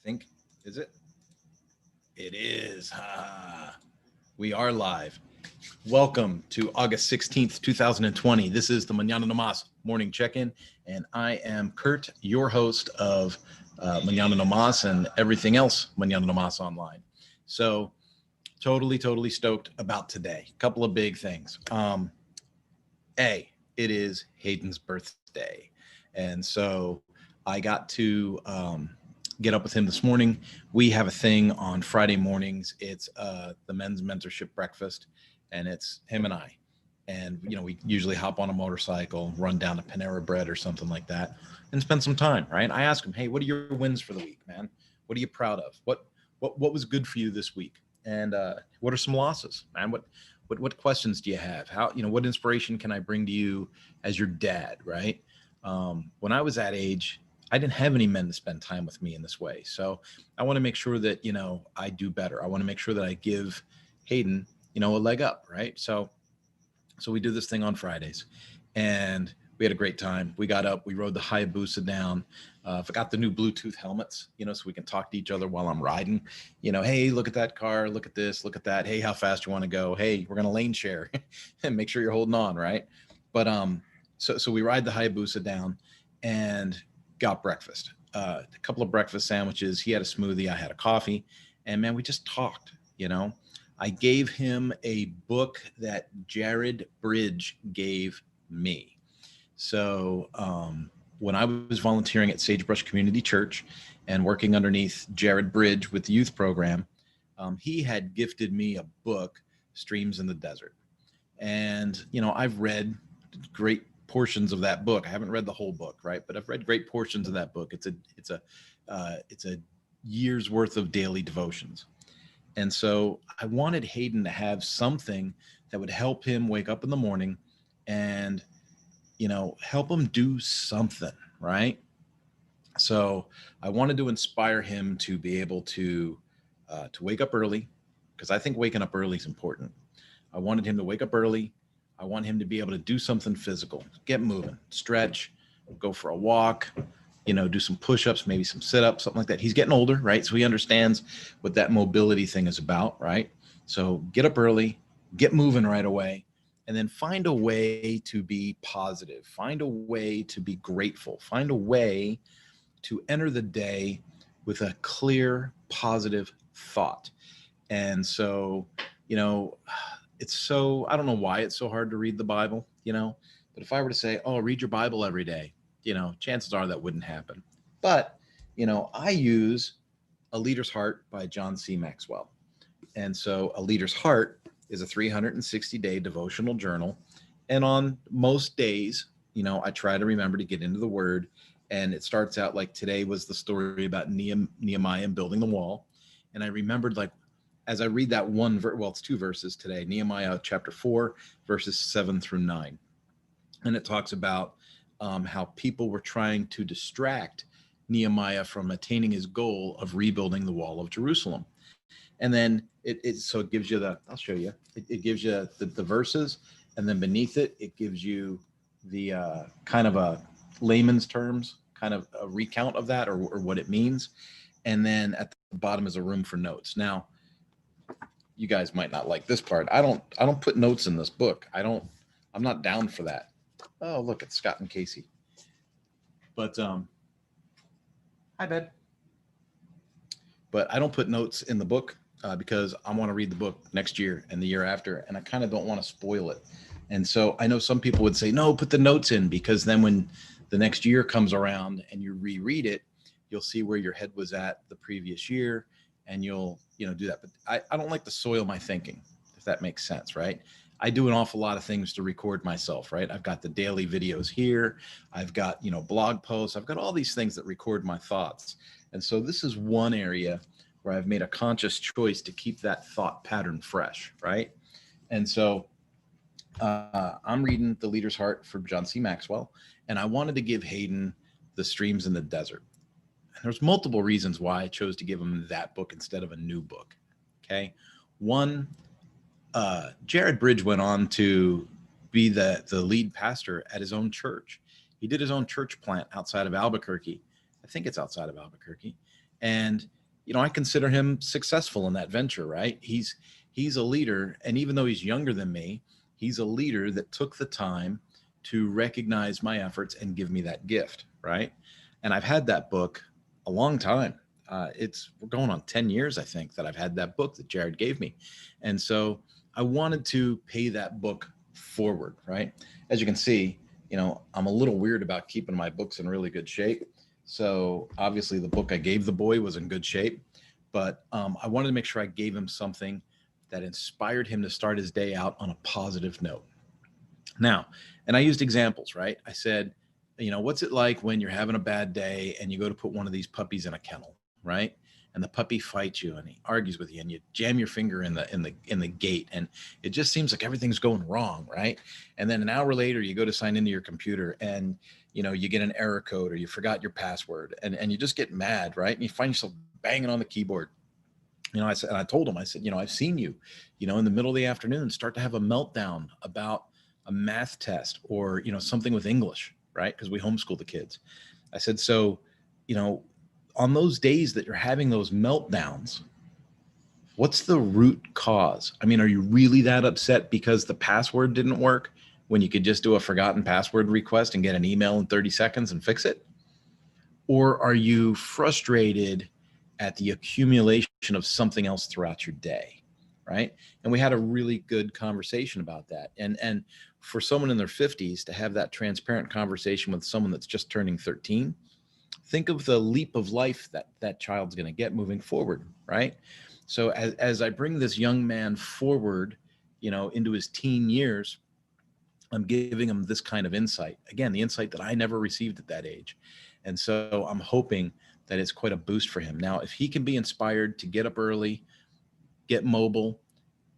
think. Is it? It is. We are live. Welcome to August 16th, 2020. This is the Mañana Nomás morning check-in, and I am Kurt, your host of Mañana Nomás and everything else Mañana Nomás online. So totally stoked about today. A couple of big things. It is Hayden's birthday. And so I got to get up with him this morning. We have a thing on Friday mornings. It's the men's mentorship breakfast, and it's him and I. And, we usually hop on a motorcycle, run down to Panera Bread or something like that, and spend some time, right? I ask him, hey, what are your wins for the week, man? What are you proud of? What was good for you this week? And what are some losses, man? What questions do you have? How, what inspiration can I bring to you as your dad, right? When I was that age, I didn't have any men to spend time with me in this way. So I want to make sure that, I do better. I want to make sure that I give Hayden, a leg up, right? So we do this thing on Fridays, and we had a great time. We got up, we rode the Hayabusa down. Forgot the new Bluetooth helmets, so we can talk to each other while I'm riding. Hey, look at that car, look at this, look at that. Hey, how fast you want to go? Hey, we're gonna lane share, and make sure you're holding on, right? But so we ride the Hayabusa down, and got breakfast. A couple of breakfast sandwiches. He had a smoothie. I had a coffee, and man, we just talked. I gave him a book that Jared Bridge gave me. So when I was volunteering at Sagebrush Community Church and working underneath Jared Bridge with the youth program, he had gifted me a book, Streams in the Desert. And, I've read great portions of that book. I haven't read the whole book, right? But I've read great portions of that book. It's a year's worth of daily devotions. And so I wanted Hayden to have something that would help him wake up in the morning and, help him do something, right? So I wanted to inspire him to be able to wake up early, because I think waking up early is important. I wanted him to wake up early. I want him to be able to do something physical, get moving, stretch, go for a walk, do some push-ups, maybe some sit-ups, something like that. He's getting older, right? So he understands what that mobility thing is about, right? So get up early, get moving right away, and then find a way to be positive, find a way to be grateful, find a way to enter the day with a clear, positive thought. And so, it's so, I don't know why it's so hard to read the Bible, but if I were to say, oh, read your Bible every day, chances are that wouldn't happen. But, I use A Leader's Heart by John C. Maxwell. And so A Leader's Heart is a 360-day devotional journal. And on most days, I try to remember to get into the Word. And it starts out like today was the story about Nehemiah and building the wall. And I remembered, like, as I read that it's two verses today, Nehemiah chapter 4, verses 7 through 9. And it talks about how people were trying to distract Nehemiah from attaining his goal of rebuilding the wall of Jerusalem. And then it gives you I'll show you, it gives you the verses, and then beneath it, it gives you the kind of a layman's terms, kind of a recount of that or what it means. And then at the bottom is a room for notes. Now, you guys might not like this part. I don't put notes in this book. I'm not down for that. Oh, look, it's Scott and Casey. But hi, bed. But I don't put notes in the book because I want to read the book next year and the year after, and I kind of don't want to spoil it. And so I know some people would say, no, put the notes in, because then when the next year comes around and you reread it, you'll see where your head was at the previous year, and you'll do that. But I don't like to soil my thinking, if that makes sense, right? I do an awful lot of things to record myself, right? I've got the daily videos here. I've got, blog posts. I've got all these things that record my thoughts. And so this is one area where I've made a conscious choice to keep that thought pattern fresh, right? And so I'm reading The Leader's Heart from John C. Maxwell, and I wanted to give Hayden The Streams in the Desert. And there's multiple reasons why I chose to give him that book instead of a new book. Okay. One, Jared Bridge went on to be the lead pastor at his own church. He did his own church plant outside of Albuquerque. I think it's outside of Albuquerque. And, I consider him successful in that venture, right? He's a leader. And even though he's younger than me, he's a leader that took the time to recognize my efforts and give me that gift, right? And I've had that book a long time. We're going on 10 years, I think, that I've had that book that Jared gave me. And so I wanted to pay that book forward, right? As you can see, I'm a little weird about keeping my books in really good shape. So obviously the book I gave the boy was in good shape, but I wanted to make sure I gave him something that inspired him to start his day out on a positive note. Now, and I used examples, right? I said, what's it like when you're having a bad day and you go to put one of these puppies in a kennel, right? And the puppy fights you and he argues with you and you jam your finger in the gate and it just seems like everything's going wrong, right? And then an hour later you go to sign into your computer and you get an error code or you forgot your password and you just get mad, right? And you find yourself banging on the keyboard. I told him, I said, I've seen you, in the middle of the afternoon start to have a meltdown about a math test or, something with English, right? Because we homeschool the kids. I said, so, on those days that you're having those meltdowns, what's the root cause? I mean, are you really that upset because the password didn't work when you could just do a forgotten password request and get an email in 30 seconds and fix it? Or are you frustrated at the accumulation of something else throughout your day, right? And we had a really good conversation about that. And for someone in their 50s to have that transparent conversation with someone that's just turning 13, think of the leap of life that child's going to get moving forward, right? So as I bring this young man forward, into his teen years, I'm giving him this kind of insight. Again, the insight that I never received at that age. And so I'm hoping that it's quite a boost for him. Now, if he can be inspired to get up early, get mobile,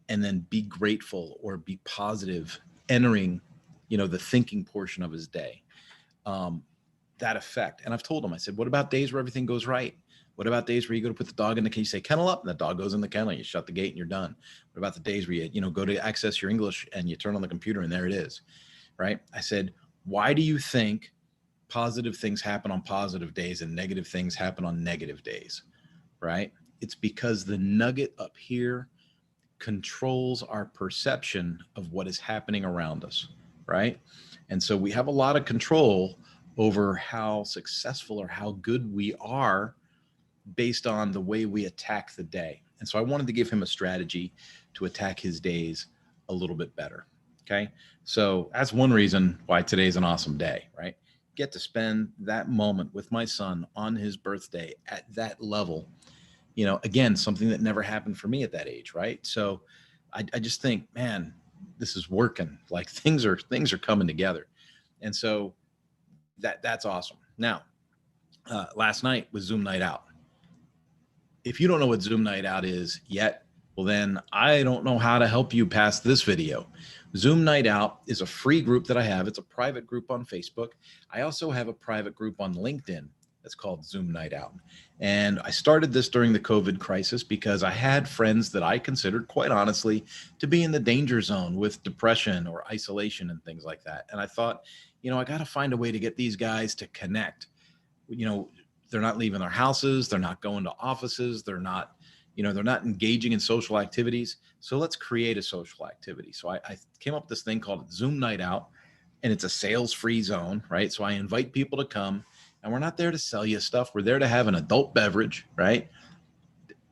and then be grateful or be positive, entering, the thinking portion of his day, that effect. And I've told him, I said, what about days where everything goes right? What about days where you go to put the dog in the cage, you say kennel up, and the dog goes in the kennel, you shut the gate and you're done? What about the days where you go to access your English and you turn on the computer and there it is, right? I said, why do you think positive things happen on positive days and negative things happen on negative days, right? It's because the nugget up here controls our perception of what is happening around us, right? And so we have a lot of control over how successful or how good we are based on the way we attack the day. And so I wanted to give him a strategy to attack his days a little bit better. Okay. So that's one reason why today's an awesome day, right? Get to spend that moment with my son on his birthday at that level. Again, something that never happened for me at that age, right? So I just think, man, this is working. Like things are coming together. And so that's awesome. Now, last night was Zoom night out. If you don't know what Zoom night out is yet, well, then I don't know how to help you past this video. Zoom Night Out is a free group that I have. It's a private group on Facebook. I also have a private group on LinkedIn that's called Zoom Night Out. And I started this during the COVID crisis because I had friends that I considered, quite honestly, to be in the danger zone with depression or isolation and things like that. And I thought, I got to find a way to get these guys to connect. They're not leaving their houses. They're not going to offices. They're not engaging in social activities. So let's create a social activity. So I came up with this thing called Zoom Night Out, and it's a sales-free zone, right? So I invite people to come, and we're not there to sell you stuff. We're there to have an adult beverage, right?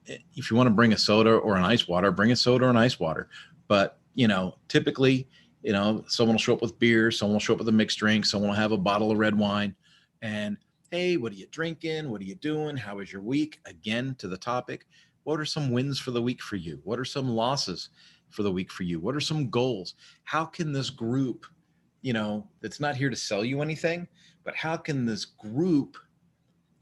If you want to bring a soda or an ice water, bring a soda or an ice water. But, typically, someone will show up with beer, someone will show up with a mixed drink, someone will have a bottle of red wine, and hey, what are you drinking? What are you doing? How was your week? Again, to the topic. What are some wins for the week for you? What are some losses for the week for you? What are some goals? How can this group, that's not here to sell you anything, but how can this group,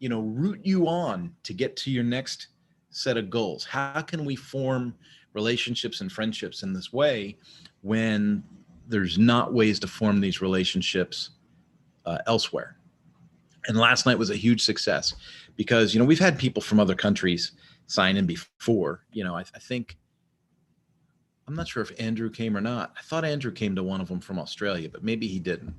root you on to get to your next set of goals? How can we form relationships and friendships in this way when there's not ways to form these relationships elsewhere? And last night was a huge success because, we've had people from other countries sign in before. I think, I'm not sure if Andrew came or not. I thought Andrew came to one of them from Australia, but maybe he didn't.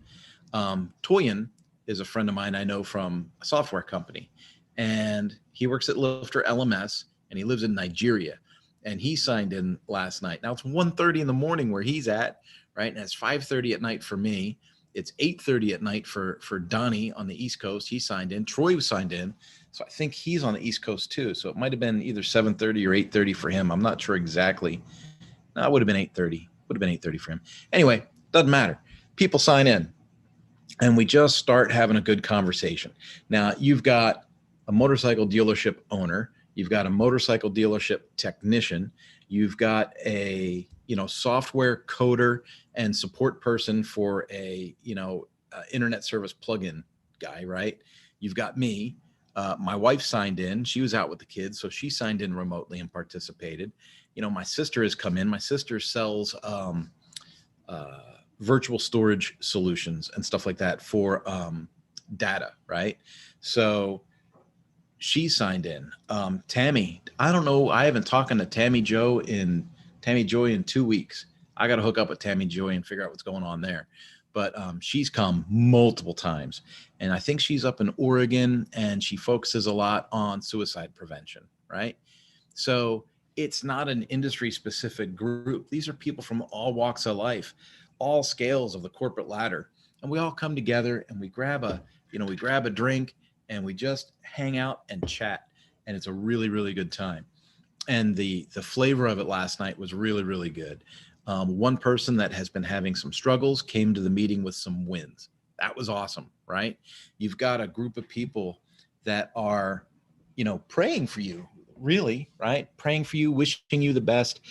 Toyin is a friend of mine I know from a software company. and he works at Lifter LMS, and he lives in Nigeria. And he signed in last night. Now it's 1:30 in the morning where he's at, right? And it's 5:30 at night for me. It's 8:30 at night for Donnie on the East Coast. He signed in. Troy was signed in. So I think he's on the East Coast too. So it might have been either 7:30 or 8:30 for him. I'm not sure exactly. No, it would have been 8:30. Would have been 8:30 for him. Anyway, doesn't matter. People sign in, and we just start having a good conversation. Now, you've got a motorcycle dealership owner, you've got a motorcycle dealership technician, you've got a software coder and support person for a internet service plugin guy, right? You've got me. My wife signed in. She was out with the kids, so she signed in remotely and participated. My sister has come in. My sister sells virtual storage solutions and stuff like that for data, right? So she signed in. Tammy, I don't know. I haven't talked to Tammy Joy in 2 weeks. I got to hook up with Tammy Joy and figure out what's going on there. But she's come multiple times, and I think she's up in Oregon, and she focuses a lot on suicide prevention, right? So it's not an industry specific group. These are people from all walks of life, all scales of the corporate ladder. And we all come together and we grab a drink and we just hang out and chat. And it's a really, really good time. And the flavor of it last night was really, really good. One person that has been having some struggles came to the meeting with some wins. That was awesome, right? You've got a group of people that are, praying for you, really, right? Praying for you, wishing you the best.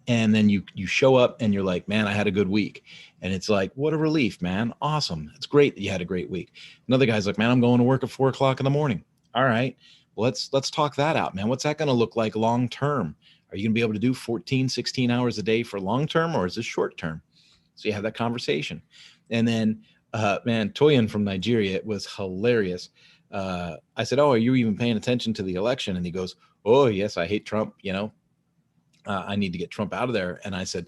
And then you show up and you're like, man, I had a good week. And it's like, what a relief, man. Awesome. It's great that you had a great week. Another guy's like, man, I'm going to work at 4:00 in the morning. All right. Well, let's talk that out, man. What's that going to look like long term? Are you going to be able to do 14, 16 hours a day for long term, or is this short term? So you have that conversation. And then, man, Toyin from Nigeria, it was hilarious. I said, oh, are you even paying attention to the election? And he goes, oh, yes, I hate Trump. I need to get Trump out of there. And I said,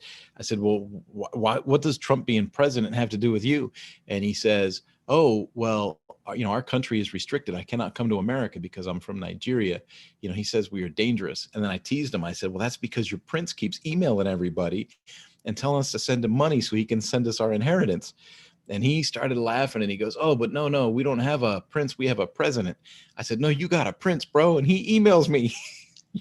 well, what does Trump being president have to do with you? And he says, oh, well, our country is restricted. I cannot come to America because I'm from Nigeria. He says we are dangerous. And then I teased him. I said, well, that's because your prince keeps emailing everybody and telling us to send him money so he can send us our inheritance. And he started laughing and he goes, oh, but no, we don't have a prince. We have a president. I said, no, you got a prince, bro. And he emails me.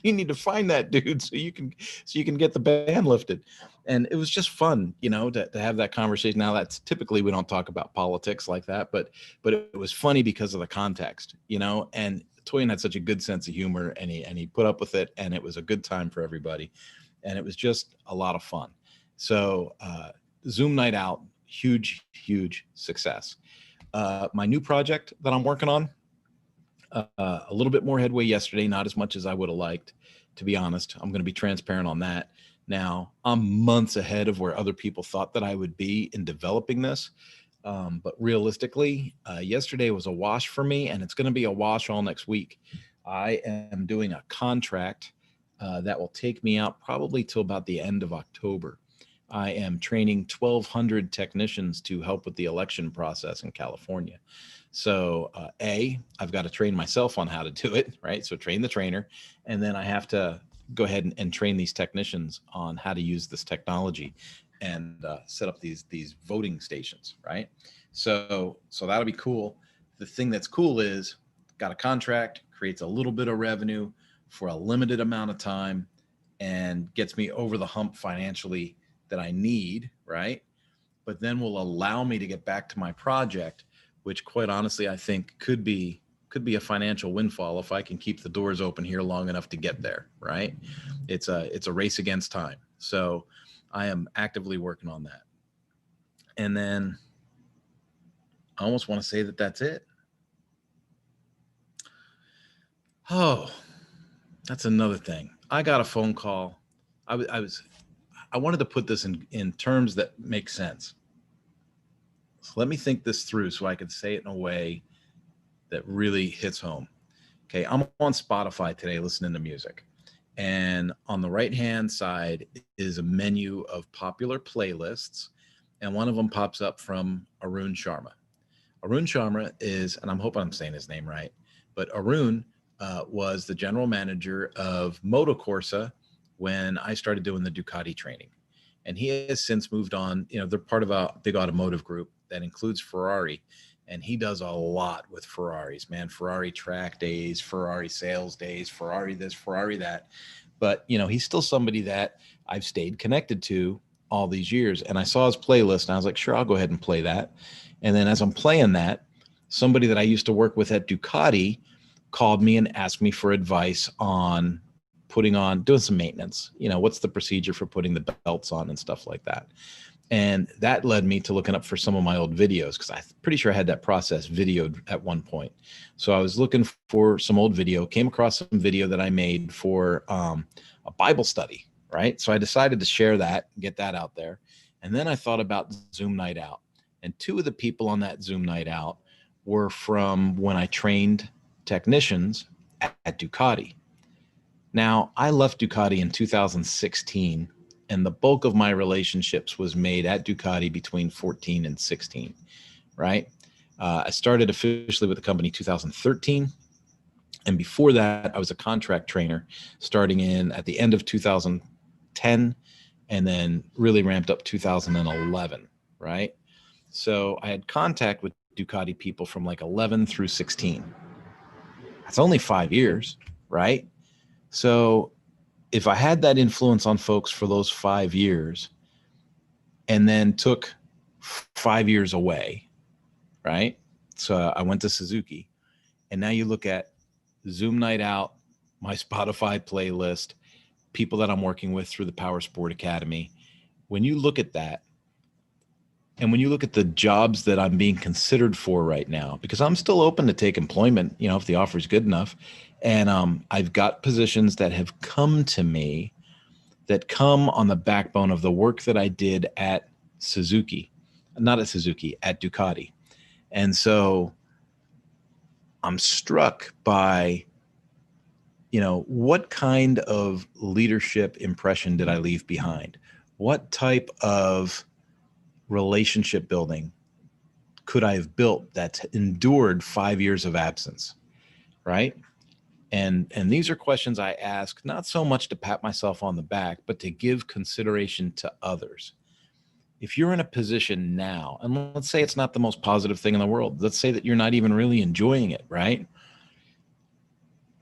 You need to find that dude so you can get the ban lifted. And it was just fun, to have that conversation. Now that's typically we don't talk about politics like that, but it was funny because of the context, and Toyin had such a good sense of humor and he put up with it, and it was a good time for everybody. And it was just a lot of fun. So Zoom night out, huge success. My new project that I'm working on, a little bit more headway yesterday, not as much as I would have liked, to be honest. I'm going to be transparent on that. Now, I'm months ahead of where other people thought that I would be in developing this. But realistically, yesterday was a wash for me, and it's going to be a wash all next week. I am doing a contract that will take me out probably till about the end of October. I am training 1,200 technicians to help with the election process in California. So I've got to train myself on how to do it, right? So train the trainer, and then I have to go ahead and train these technicians on how to use this technology and set up these voting stations, right? So that'll be cool. The thing that's cool is got a contract, creates a little bit of revenue for a limited amount of time, and gets me over the hump financially that I need, right? But then will allow me to get back to my project, which quite honestly, I think could be a financial windfall if I can keep the doors open here long enough to get there, right? It's a race against time. So I am actively working on that. And then I almost want to say that that's it. Oh, that's another thing. I got a phone call. I wanted to put this in terms that make sense. So let me think this through so I could say it in a way that really hits home. Okay, I'm on Spotify today listening to music. And on the right-hand side is a menu of popular playlists. And one of them pops up from Arun Sharma. Arun Sharma is, and I'm hoping I'm saying his name right, but Arun was the general manager of Moto Corsa when I started doing the Ducati training. And he has since moved on. You know, they're part of a big automotive group that includes Ferrari. And he does a lot with Ferraris, man. Ferrari track days, Ferrari sales days, Ferrari this, Ferrari that. But, you know, he's still somebody that I've stayed connected to all these years. And I saw his playlist and I was like, sure, I'll go ahead and play that. And then as I'm playing that, somebody that I used to work with at Ducati called me and asked me for advice on doing some maintenance. You know, what's the procedure for putting the belts on and stuff like that. And that led me to looking up for some of my old videos, because I'm pretty sure I had that process videoed at one point. So I was looking for some old video, came across some video that I made for a Bible study, right? So I decided to share that, get that out there. And then I thought about Zoom Night Out. And two of the people on that Zoom Night Out were from when I trained technicians at Ducati. Now, I left Ducati in 2016, and the bulk of my relationships was made at Ducati between 14 and 16, right? I started officially with the company 2013. And before that, I was a contract trainer starting at the end of 2010, and then really ramped up 2011, right? So I had contact with Ducati people from like 11 through 16. That's only 5 years, right? So if I had that influence on folks for those 5 years and then took 5 years away, right? So I went to Suzuki, and now you look at Zoom Night Out, my Spotify playlist, people that I'm working with through the Power Sport Academy. When you look at that, and when you look at the jobs that I'm being considered for right now, because I'm still open to take employment, you know, if the offer is good enough. And I've got positions that have come to me that come on the backbone of the work that I did at Suzuki, not at Suzuki, at Ducati. And so I'm struck by, you know, what kind of leadership impression did I leave behind? What type of relationship building could I have built that's endured 5 years of absence, right? And these are questions I ask, not so much to pat myself on the back, but to give consideration to others. If you're in a position now, and let's say it's not the most positive thing in the world, let's say that you're not even really enjoying it, right?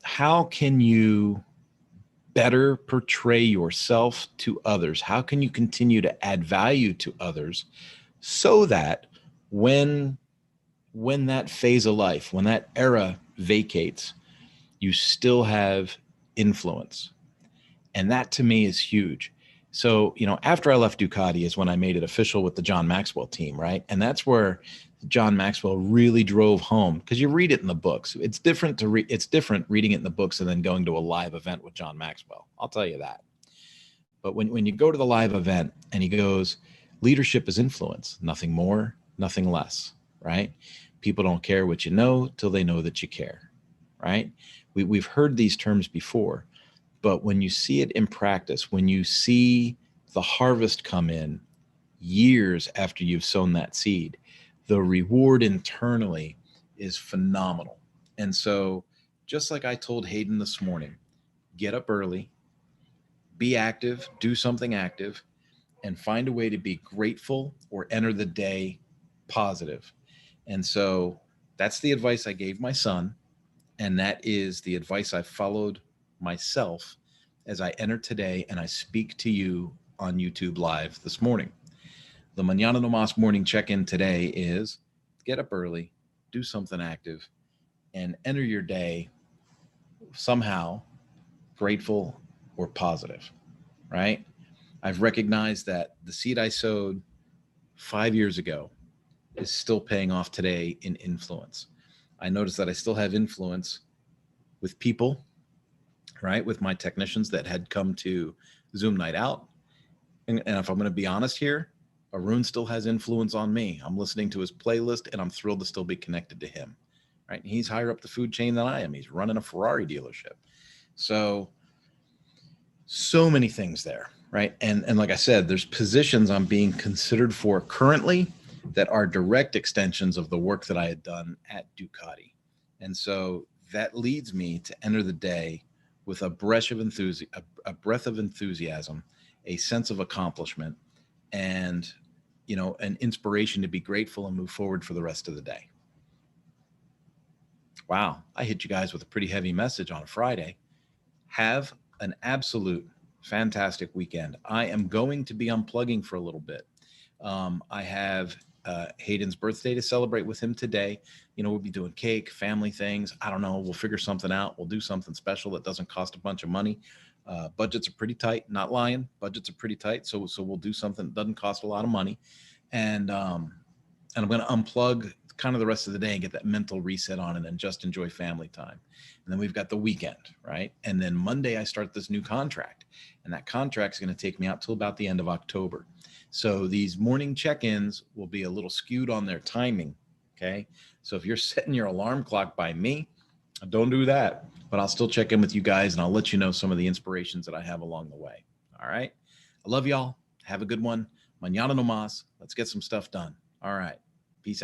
How can you better portray yourself to others? How can you continue to add value to others so that when that phase of life, when that era vacates, you still have influence? And that to me is huge. So, you know, after I left Ducati is when I made it official with the John Maxwell team, right? And that's where John Maxwell really drove home, because you read it in the books. It's different it's different reading it in the books and then going to a live event with John Maxwell. I'll tell you that. But when you go to the live event and he goes, leadership is influence, nothing more, nothing less, right? People don't care what you know till they know that you care, right? We've heard these terms before, but when you see it in practice, when you see the harvest come in years after you've sown that seed, the reward internally is phenomenal. And so just like I told Hayden this morning, get up early, be active, do something active, and find a way to be grateful or enter the day positive. And so that's the advice I gave my son. And that is the advice I followed myself as I enter today and I speak to you on YouTube Live this morning. The Mañana Nomás morning check-in today is get up early, do something active, and enter your day somehow grateful or positive, right? I've recognized that the seed I sowed 5 years ago is still paying off today in influence. I noticed that I still have influence with people, right? With my technicians that had come to Zoom Night Out. And if I'm going to be honest here, Arun still has influence on me. I'm listening to his playlist and I'm thrilled to still be connected to him, right? And he's higher up the food chain than I am. He's running a Ferrari dealership. So many things there, right? And like I said, there's positions I'm being considered for currently that are direct extensions of the work that I had done at Ducati. And so that leads me to enter the day with a breath of a breath of enthusiasm, a sense of accomplishment, and an inspiration to be grateful and move forward for the rest of the day. Wow, I hit you guys with a pretty heavy message on a Friday. Have an absolute fantastic weekend. I am going to be unplugging for a little bit. I have Hayden's birthday to celebrate with him today. We'll be doing cake, family things. I don't know. We'll figure something out. We'll do something special that doesn't cost a bunch of money. Budgets are pretty tight. Not lying. Budgets are pretty tight. So we'll do something that doesn't cost a lot of money, and I'm going to unplug kind of the rest of the day and get that mental reset on, and then just enjoy family time. And then we've got the weekend, right? And then Monday I start this new contract, and that contract's going to take me out till about the end of October. So these morning check-ins will be a little skewed on their timing. Okay. So if you're setting your alarm clock by me, don't do that, but I'll still check in with you guys, and I'll let you know some of the inspirations that I have along the way. All right. I love y'all. Have a good one. Mañana no más. Let's get some stuff done. All right. Peace out.